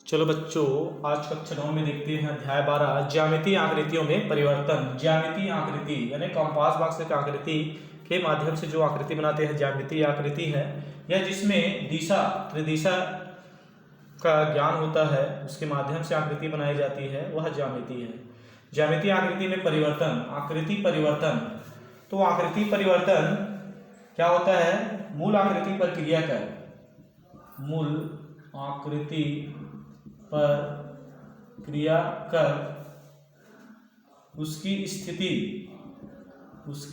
चलो बच्चों, आज कक्षा 9 में देखते हैं अध्याय 12 ज्यामितीय आकृतियों में परिवर्तन। ज्यामितीय आकृति यानी कंपास बॉक्स की आकृति के माध्यम से जो आकृति बनाते हैं ज्यामितीय आकृति है या जिसमें दिशा त्रिदिशा का ज्ञान होता है, उसके माध्यम से आकृति बनाई जाती है, वह ज्यामिति है। ज्यामितीय आकृति में परिवर्तन, आकृति परिवर्तन। तो आकृति परिवर्तन क्या होता है? मूल आकृति पर क्रिया कर, मूल आकृति पर क्रिया कर उसकी स्थिति आकृति या आकार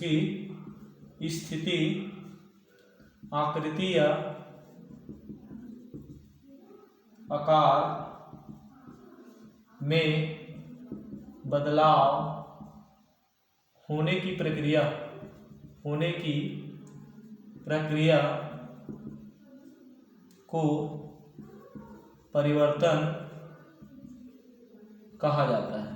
में बदलाव होने की प्रक्रिया को परिवर्तन कहा जाता है।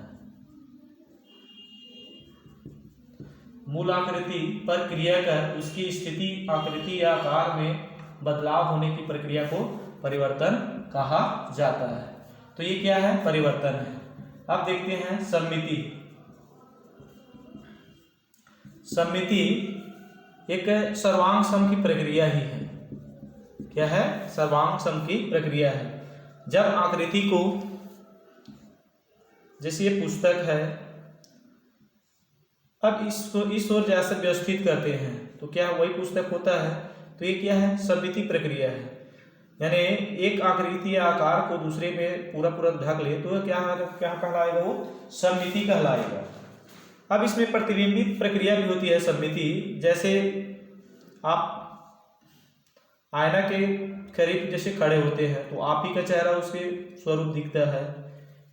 मूल आकृति पर क्रिया कर उसकी स्थिति आकृति या आकार में बदलाव होने की प्रक्रिया को परिवर्तन कहा जाता है। तो ये क्या है? परिवर्तन है। अब देखते हैं सममिति। सममिति एक सर्वांग सम की प्रक्रिया ही है। क्या है? सर्वांग सम की प्रक्रिया है। जब आकृति को, जैसे ये पुस्तक है, अब इस ओर जैसे व्यवस्थित करते हैं तो क्या वही पुस्तक होता है। तो ये क्या है? सममिति प्रक्रिया है। यानी एक आकृति या आकार को दूसरे में पूरा ढक ले तो क्या कहलाएगा? वो सममिति कहलाएगा। अब इसमें प्रतिबिंबित प्रक्रिया भी होती है सममिति। जैसे आप आईना के करीब जैसे खड़े होते हैं तो आप ही का चेहरा उसके स्वरूप दिखता है,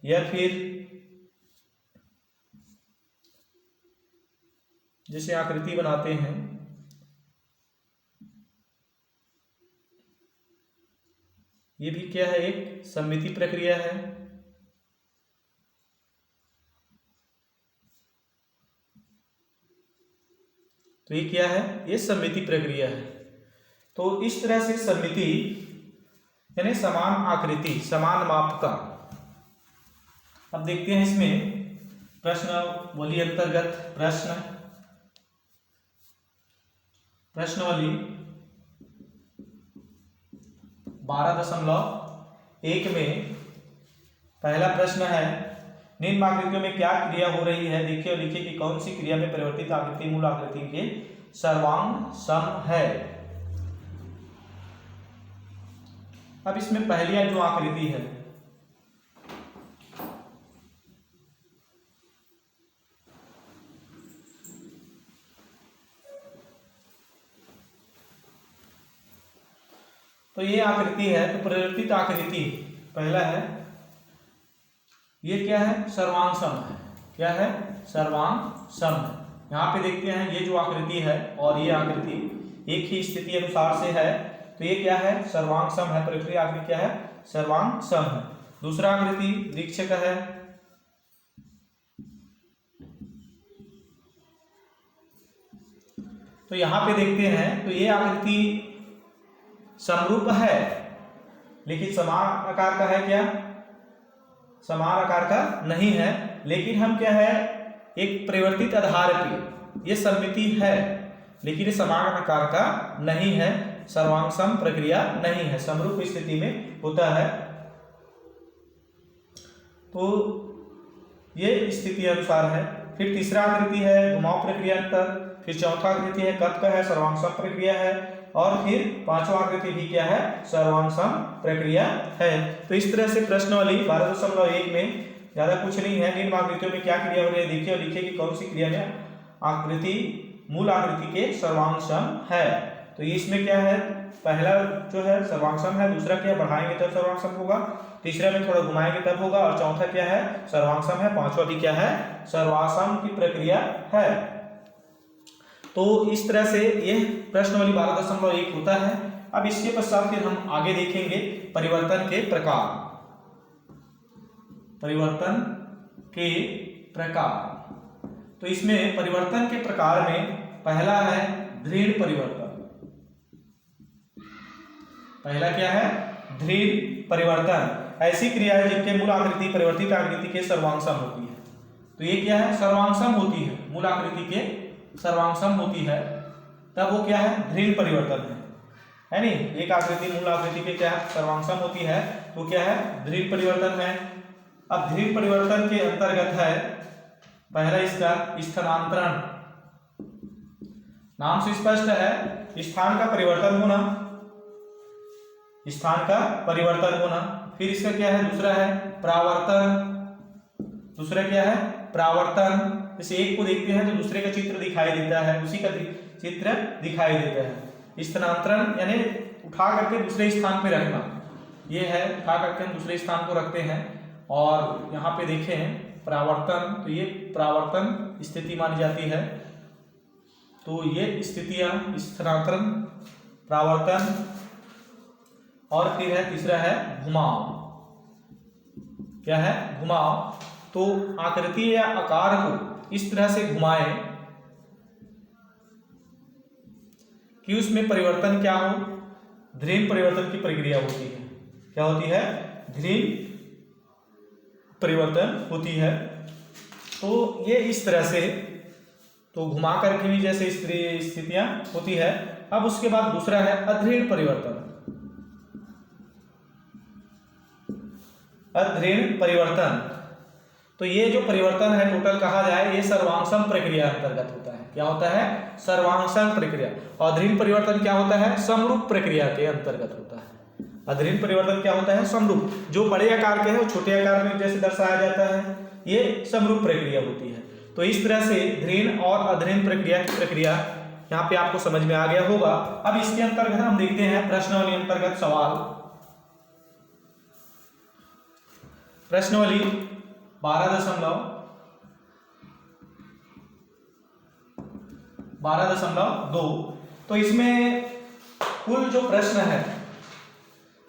या फिर जैसे आकृति बनाते हैं, ये भी क्या है? एक सममिति प्रक्रिया है। तो ये क्या है? ये सममिति प्रक्रिया है। तो इस तरह से सममिति यानी समान आकृति, समान माप का। अब देखते हैं इसमें प्रश्नावली अंतर्गत प्रश्नावली 12.1 में पहला प्रश्न है, निम्न आकृतियों में क्या क्रिया हो रही है? देखिए और लिखिए कि कौन सी क्रिया में परिवर्तित आकृति मूल आकृति के सर्वांग सम है। अब इसमें पहली जो आकृति है, तो ये आकृति है। तो परिवर्तित आकृति पहला है, ये क्या है? सर्वांग सम है। क्या है? सर्वांग सम है। यहाँ पे देखते हैं ये जो आकृति है और ये आकृति एक ही स्थिति अनुसार से है, तो ये क्या है? सर्वांग सम है। परिवर्तित आकृति क्या है? सर्वांग सम है। दूसरा आकृति वृक्ष का है। तो यहाँ पे देखते हैं तो ये आकृति समरूप है लेकिन समान आकार का है। क्या? समान आकार का नहीं है, लेकिन हम क्या है? एक परिवर्तित आधार पे ये सममिति है लेकिन ये समान आकार का नहीं है, सर्वांग सम प्रक्रिया नहीं है, समरूप स्थिति में होता है। तो ये स्थिति अनुसार है। फिर तीसरा आकृति है घुमाव प्रक्रिया अंतर। फिर चौथा आकृति है कप का है, सर्वांग सम प्रक्रिया है। और फिर पांचवा आकृति भी क्या है? सर्वांग सम प्रक्रिया है। तो इस तरह से प्रश्नावली 12.1 में ज्यादा कुछ नहीं है। निम्न आकृतियों में क्या क्रिया हो रही है? देखिए और लिखिए कि कौन सी क्रिया में आकृति मूल आकृति के सर्वांग सम है। तो इसमें क्या है? पहला जो है सर्वांग सम है, दूसरा क्या? बढ़ाएंगे तब सर्वांग सम होगा, तीसरा में थोड़ा घुमाएंगे तब होगा, और चौथा क्या है? सर्वांग सम है, पांचवा भी क्या है? सर्वासम की प्रक्रिया है। तो इस तरह से यह प्रश्नावली 12.1 होता है। अब इसके पश्चात फिर हम आगे देखेंगे परिवर्तन के प्रकार। परिवर्तन के प्रकार, तो इसमें परिवर्तन के प्रकार में पहला है दृढ़ परिवर्तन। पहला क्या है? दृढ़ परिवर्तन। ऐसी क्रिया है जिनके मूल आकृति परिवर्तित आकृति के सर्वांग-सम होती है। तो ये क्या है, सर्वांग-सम होती है, मूल आकृति के सर्वांग-सम होती है, तब वो क्या है, ध्रुवीय परिवर्तन है नहीं। एक आकृति मूल आकृति के क्या है, सर्वांग-सम होती है, तो क्या है, ध्रुवीय परिवर्तन है। अब ध्रुवीय परिवर्तन के अंतर्गत है पहला इसका स्थानांतरण। नाम से स्पष्ट है, स्थान का परिवर्तन होना, स्थान का परिवर्तन होना। फिर इसका क्या है, दूसरा है परावर्तन। दूसरा क्या है, परावर्तन। जैसे एक को देखते हैं तो दूसरे का चित्र दिखाई देता है, उसी का चित्र दिखाई देता है। स्थानांतरण यानी उठा करके दूसरे स्थान पे रखना, ये है उठा करके हम दूसरे स्थान को रखते हैं। और यहाँ पे देखें परावर्तन, तो ये परावर्तन स्थिति मानी जाती है। तो ये स्थितियां स्थानांतरण, परावर्तन, और फिर है तीसरा है घुमाव। क्या है, घुमाव। तो आकृति या आकार को इस तरह से घुमाए कि उसमें परिवर्तन क्या हो, ध्रुवीय परिवर्तन की प्रक्रिया होती है। क्या होती है, ध्रुवीय परिवर्तन होती है। तो ये इस तरह से तो घुमा करके भी जैसे स्थितियां होती है। अब उसके बाद दूसरा है अध्रुवीय परिवर्तन। अध्रुवीय परिवर्तन, तो ये जो परिवर्तन है टोटल कहा जाए, ये सर्वांग-सम प्रक्रिया अंतर्गत होता है। क्या होता है, सर्वांग-सम प्रक्रिया। और अध्रुवीय परिवर्तन क्या होता है, समरूप प्रक्रिया के अंतर्गत होता है। अध्रुवीय परिवर्तन क्या होता है, समरूप। जो बड़े आकार के हैं वो छोटे आकार में जैसे दर्शाया जाता है, ये समरूप प्रक्रिया होती है। तो इस तरह से ध्रुवीय और अध्रुवीय प्रक्रिया की प्रक्रिया यहाँ पे आपको समझ में आ गया होगा। अब इसके अंतर्गत हम देखते हैं प्रश्नावली अंतर्गत सवाल। प्रश्नावली 12.2। तो इसमें कुल जो प्रश्न है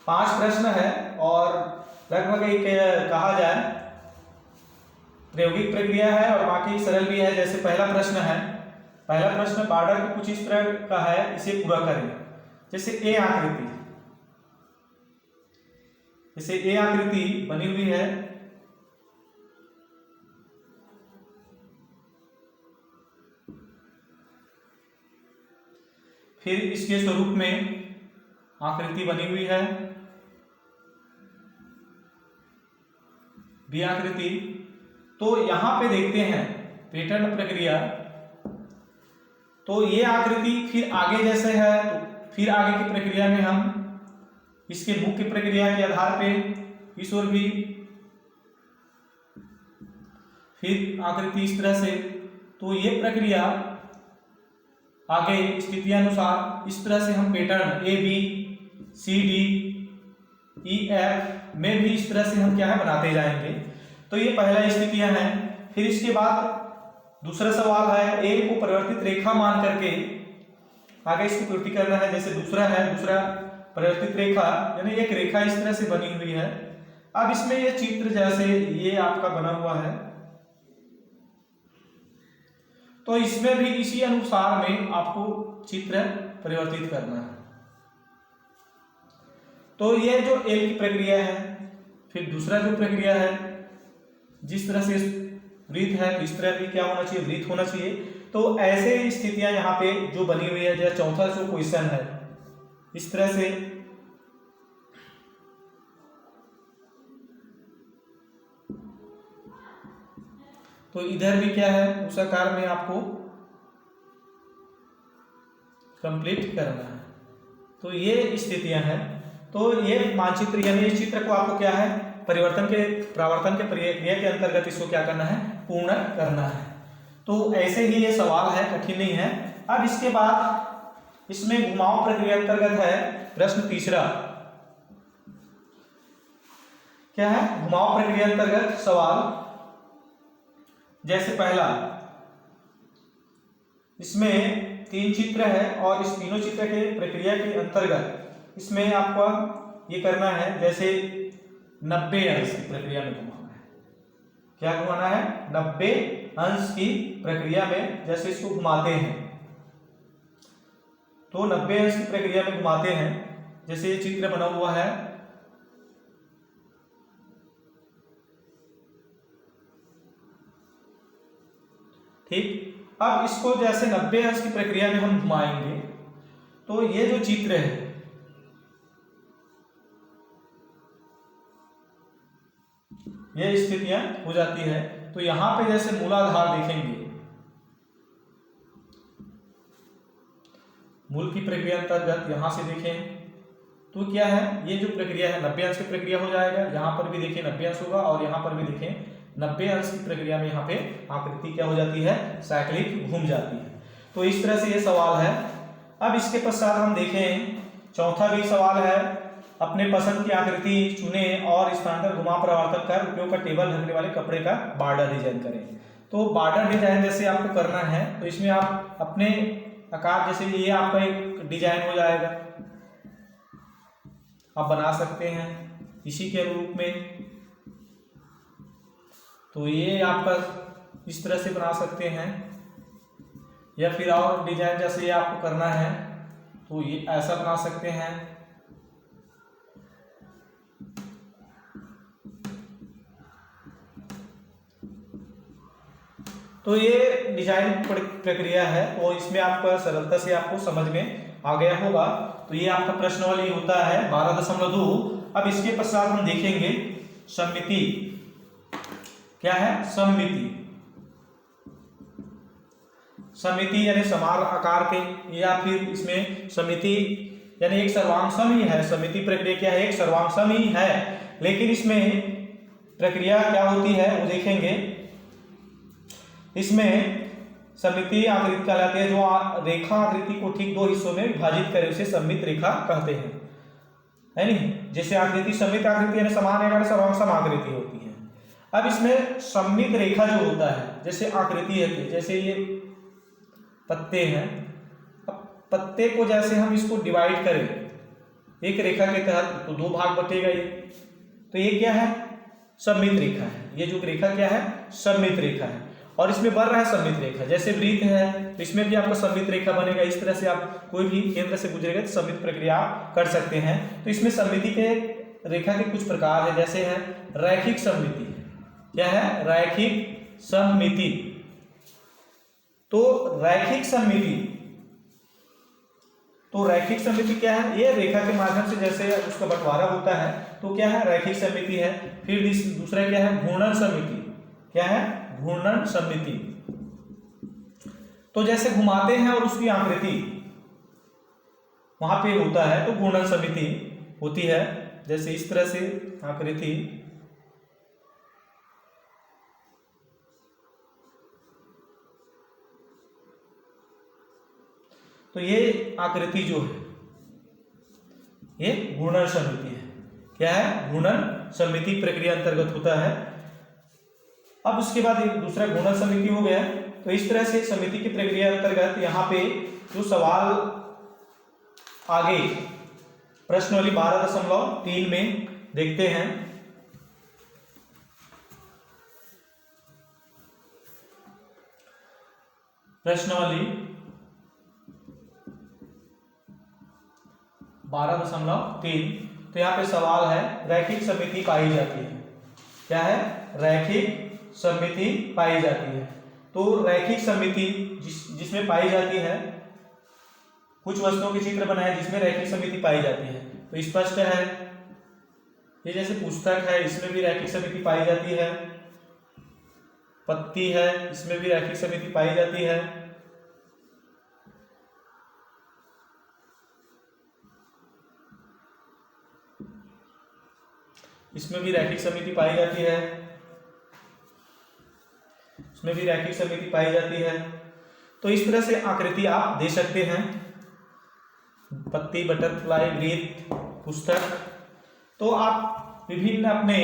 5 प्रश्न है, और लगभग एक कहा जाए प्रायोगिक प्रक्रिया है और बाकी सरल भी है। जैसे पहला प्रश्न है, पहला प्रश्न बॉर्डर को कुछ इस तरह का है, इसे पूरा करें। जैसे ए आकृति, जैसे ए आकृति बनी हुई है, फिर इसके स्वरूप में आकृति बनी हुई है, बी आकृति। तो यहां पे देखते हैं पैटर्न प्रक्रिया। तो ये आकृति फिर आगे जैसे है, तो फिर आगे की प्रक्रिया में हम इसके मुख्य प्रक्रिया के आधार पे इस ओर भी फिर आकृति इस तरह से। तो ये प्रक्रिया आगे स्थिति अनुसार इस तरह से हम pattern A B C D E F में भी इस तरह से हम क्या है बनाते जाएंगे। तो ये पहला स्थितियां हैं। फिर इसके बाद दूसरा सवाल है, ए को परिवर्तित रेखा मान करके आगे इसको पूर्ति करना है। जैसे दूसरा है, दूसरा परिवर्तित रेखा यानी एक रेखा इस तरह से बनी हुई है। अब इसमें ये चित्र जैसे ये आपका बना हुआ है, तो इसमें भी इसी अनुसार में आपको चित्र परिवर्तित करना है। तो ये जो ए की प्रक्रिया है, फिर दूसरा जो प्रक्रिया है, जिस तरह से वृत्त है तो इस तरह भी क्या होना चाहिए, वृत्त होना चाहिए। तो ऐसे स्थितियां यहाँ पे जो बनी हुई है, जैसे चौथा जो क्वेश्चन है इस तरह से, तो इधर भी क्या है उस आकार में आपको कंप्लीट करना है। तो ये स्थितियां हैं। तो ये मानचित्र यानी इस चित्र को आपको क्या है परिवर्तन के परावर्तन के प्रक्रिया के अंतर्गत इसको क्या करना है, पूर्ण करना है। तो ऐसे ही ये सवाल है, कठिन नहीं है। अब इसके बाद इसमें घुमाव प्रक्रिया अंतर्गत है प्रश्न तीसरा। क्या है, घुमाव प्रक्रिया अंतर्गत सवाल। जैसे पहला, इसमें 3 चित्र है और इस तीनों चित्र के प्रक्रिया के अंतर्गत इसमें आपको ये करना है, जैसे 90 अंश की प्रक्रिया में घुमाना है। क्या घुमाना है, 90 अंश की प्रक्रिया में जैसे इसको घुमाते हैं। तो 90 अंश की प्रक्रिया में घुमाते हैं। जैसे ये चित्र बना हुआ है, ठीक। अब इसको जैसे 90 अंश की प्रक्रिया में हम घुमाएंगे तो ये जो चित्र है ये स्थितियां हो जाती है। तो यहां पे जैसे मूलाधार देखेंगे, मूल की प्रक्रिया अंतर्गत यहां से देखें तो क्या है, ये जो प्रक्रिया है 90 अंश की प्रक्रिया हो जाएगा। यहाँ पर भी देखिए 90 अंश होगा और यहाँ पर भी देखें 90 अंश की प्रक्रिया में यहाँ पे आकृति क्या हो जाती है, साइक्लिक घूम जाती है। तो इस तरह से ये सवाल है। अब इसके पश्चात हम देखें चौथा भी सवाल है, अपने पसंद की आकृति चुने और स्थानांतर घुमा परिवर्तन कर उपयोग का टेबल ढकने वाले कपड़े का बॉर्डर डिजाइन करें। तो बॉर्डर डिजाइन जैसे आपको करना है तो इसमें आप अपने आकार, जैसे ये आपका एक डिजाइन हो जाएगा, आप बना सकते हैं इसी के रूप में। तो ये आपका इस तरह से बना सकते हैं, या फिर और डिजाइन जैसे ये आपको करना है तो ये ऐसा बना सकते हैं। तो ये डिजाइन प्रक्रिया है और इसमें आपका सरलता से आपको समझ में आ गया होगा। तो ये आपका प्रश्नावली होता है 12.2। अब इसके पश्चात हम देखेंगे सममिति। क्या है, सममिति। सममिति यानी समान आकार के, या फिर इसमें सममिति यानी एक सर्वांगसम ही है। सममिति प्रक्रिया क्या है, एक सर्वांगसम ही है, लेकिन इसमें प्रक्रिया क्या होती है वो देखेंगे। इसमें सममितीय आकृति कहलाती है, जो रेखा आकृति को ठीक दो हिस्सों में विभाजित करे उसे सममित रेखा कहते हैं, है नहीं। जैसे आकृति सममित आकृति यानी समान रेखा सर्वांगसम आकृति होती है। अब इसमें सममित रेखा जो होता है, जैसे आकृति है, जैसे ये पत्ते हैं, अब पत्ते को जैसे हम इसको डिवाइड करें एक रेखा के तहत तो दो भाग बटेगा ये, तो ये क्या है, सममित रेखा है। ये जो रेखा क्या है, सममित रेखा है। और इसमें बन रहा है सममित रेखा, जैसे वृत्त है तो इसमें भी आपका सममित रेखा बनेगा। इस तरह से आप कोई भी केंद्र से गुजरेगा तो सममित प्रक्रिया कर सकते हैं। तो इसमें सममिति के रेखा के कुछ प्रकार है, जैसे है रैखिक सममिति। क्या है, रैखिक सममिति। तो रैखिक सममिति, तो रैखिक सममिति क्या है, ये रेखा के माध्यम से जैसे उसका बंटवारा होता है तो क्या है, रैखिक सममिति है। फिर दूसरा क्या है, घूर्णन सममिति। क्या है, घूर्णन सममिति। तो जैसे घुमाते हैं और उसकी आकृति वहां पे होता है तो घूर्णन सममिति होती है। जैसे इस तरह से आकृति, तो ये आकृति जो है ये घूर्णन सममिति है। क्या है, घूर्णन सममिति प्रक्रिया अंतर्गत होता है। अब उसके बाद एक दूसरा घूर्णन सममिति हो गया। तो इस तरह से सममिति की प्रक्रिया अंतर्गत यहाँ पे जो सवाल आगे प्रश्नावली 12.3 में देखते हैं। प्रश्नावली 12.3, तो यहाँ पे सवाल है रैखिक सममिति पाई जाती है। क्या है, रैखिक सममिति पाई जाती है। तो रैखिक सममिति जिसमें पाई जाती है, कुछ वस्तुओं के चित्र बनाए जिसमें रैखिक सममिति पाई जाती है। तो स्पष्ट है, ये जैसे पुस्तक है इसमें भी रैखिक सममिति पाई जाती है, पत्ती है इसमें भी रैखिक सममिति पाई जाती है, इसमें भी रैखिक सममिति पाई जाती है, इसमें भी रैखिक सममिति पाई जाती है। तो इस तरह से आकृति आप दे सकते हैं, पत्ती, बटरफ्लाई, वृत्त, पुस्तक। तो आप विभिन्न अपने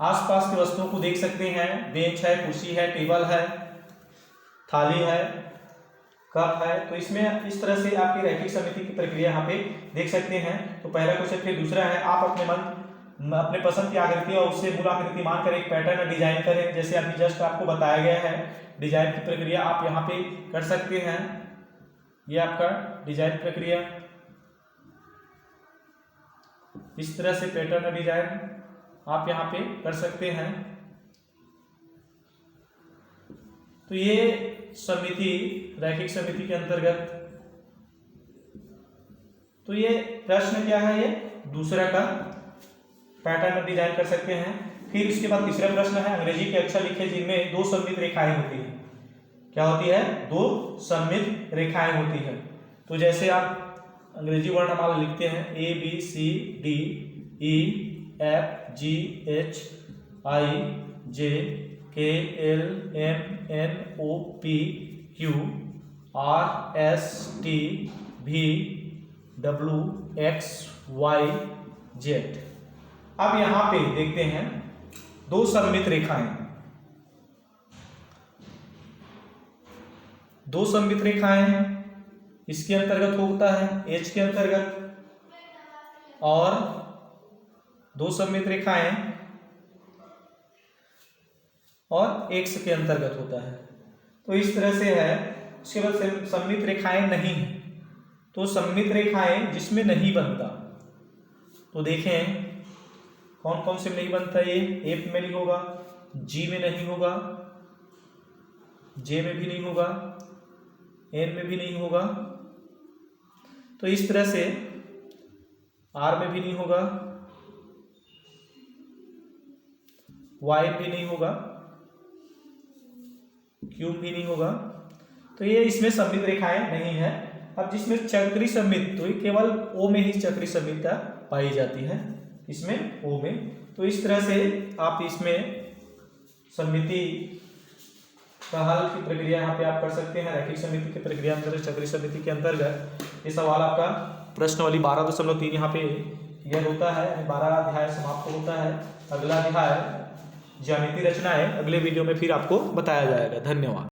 आसपास की वस्तुओं को देख सकते हैं। बेंच है, कुर्सी है, टेबल है, थाली है, कप है। तो इसमें इस तरह से आपकी रैखिक सममिति की प्रक्रिया यहाँ पे देख सकते हैं। तो पहला क्वेश्चन। फिर दूसरा है, आप अपने पसंद की आकृति और उससे मूल आकृति मानकर एक पैटर्न डिजाइन करें। जैसे अभी जस्ट आपको बताया गया है, डिजाइन की प्रक्रिया आप यहाँ पे कर सकते हैं। ये आपका डिजाइन प्रक्रिया, इस तरह से पैटर्न डिजाइन आप यहाँ पे कर सकते हैं। तो ये समिति, रैखिक समिति के अंतर्गत, तो ये प्रश्न क्या है, ये दूसरा का पैटर्न डिजाइन कर सकते हैं। फिर इसके बाद तीसरा प्रश्न है, अंग्रेजी के अक्षर लिखे जिनमें दो सममित रेखाएं होती हैं। क्या होती है? दो सममित रेखाएं होती है। तो जैसे आप अंग्रेजी वर्णमाला लिखते हैं A B C D E F G H I J K L M N O P Q R S T V W X Y Z। अब यहां पे देखते हैं दो सममित रेखाएं, दो सममित रेखाएं इसके अंतर्गत होता है H के अंतर्गत, और दो सममित रेखाएं और X के अंतर्गत होता है। तो इस तरह से है। उसके बाद सममित रेखाएं नहीं है, तो सममित रेखाएं जिसमें नहीं बनता, तो देखें कौन कौन से नहीं बनता। ये F में नहीं होगा, G में नहीं होगा, J में भी नहीं होगा, N में भी नहीं होगा। तो इस तरह से R में भी नहीं होगा, Y में भी नहीं होगा, Q में भी नहीं होगा। तो ये इसमें सममित रेखाएं नहीं है। अब जिसमें चक्री सममित, तो ये केवल O में ही चक्री सममितता पाई जाती है, इसमें O में। तो इस तरह से आप इसमें सममिति का हल की प्रक्रिया यहाँ पे आप कर सकते हैं। रैखिक समिति की प्रक्रिया अंतर्गत चक्री समिति के अंतर्गत ये सवाल आपका प्रश्नावली 12.3 यहाँ पे क्लियर होता है। 12 अध्याय समाप्त होता है। अगला अध्याय ज्यामिति रचना है, अगले वीडियो में फिर आपको बताया जाएगा। धन्यवाद।